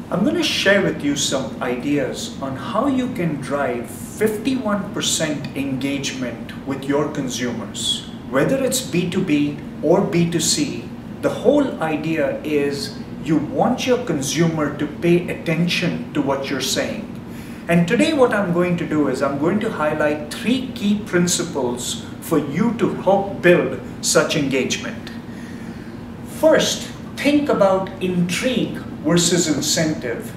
I'm going to share with you some ideas on how you can drive 51% engagement with your consumers. Whether it's B2B or B2C, the whole idea is you want your consumer to pay attention to what you're saying. And today what I'm going to do is I'm going to highlight 3 key principles for you to help build such engagement. First, think about intrigue versus incentive.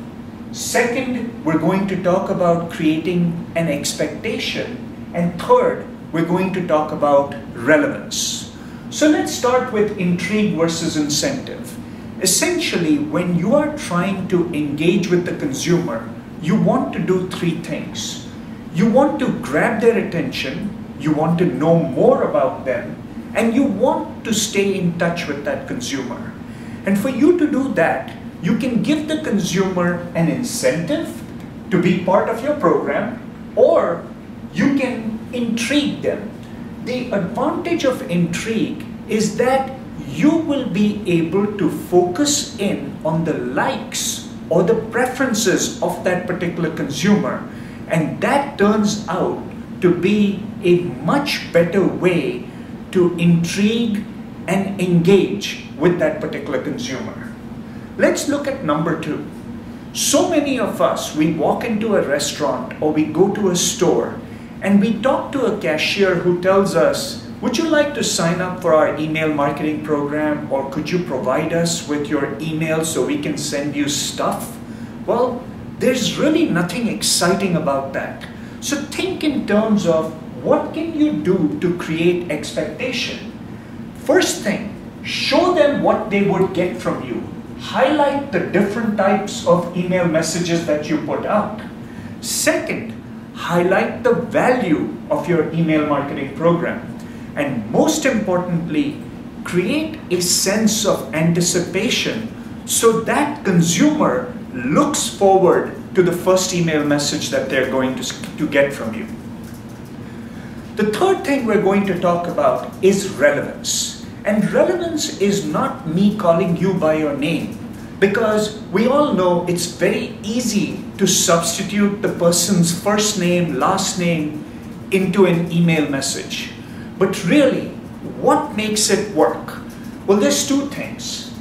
Second, we're going to talk about creating an expectation. And third, we're going to talk about relevance. So let's start with intrigue versus incentive. Essentially, when you are trying to engage with the consumer, you want to do 3 things. You want to grab their attention, you want to know more about them, and you want to stay in touch with that consumer. And for you to do that, you can give the consumer an incentive to be part of your program, or you can intrigue them. The advantage of intrigue is that you will be able to focus in on the likes or the preferences of that particular consumer, and that turns out to be a much better way to intrigue and engage with that particular consumer. Let's look at number 2. So many of us, we walk into a restaurant or we go to a store and we talk to a cashier who tells us, would you like to sign up for our email marketing program, or could you provide us with your email so we can send you stuff? Well, there's really nothing exciting about that. So think in terms of what can you do to create expectation. First thing, show them what they would get from you. Highlight the different types of email messages that you put out. Second, highlight the value of your email marketing program. And most importantly, create a sense of anticipation so that consumer looks forward to the first email message that they're going to get from you. The third thing we're going to talk about is relevance. And relevance is not me calling you by your name, because we all know it's very easy to substitute the person's first name, last name into an email message. But really, what makes it work? Well, there's 2 things.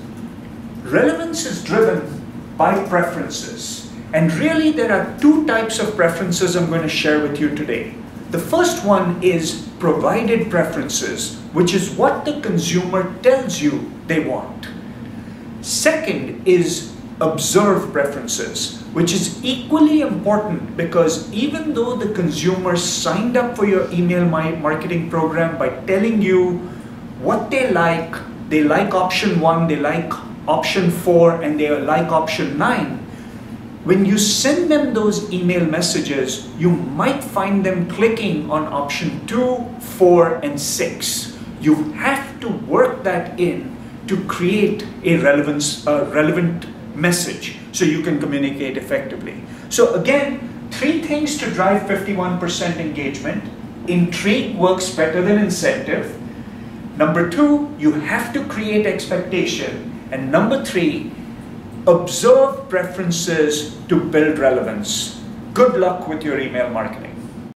Relevance is driven by preferences. And really, there are 2 types of preferences I'm going to share with you today. The first one is provided preferences, which is what the consumer tells you they want. Second is observed preferences, which is equally important because even though the consumer signed up for your email marketing program by telling you what they like option 1, they like option 4, and they like option 9, when you send them those email messages, you might find them clicking on option 2, 4, and 6. You have to work that in to create a relevant message so you can communicate effectively. So again, 3 things to drive 51% engagement. Intrigue works better than incentive. Number 2, you have to create expectation. And number 3, observe preferences to build relevance. Good luck with your email marketing.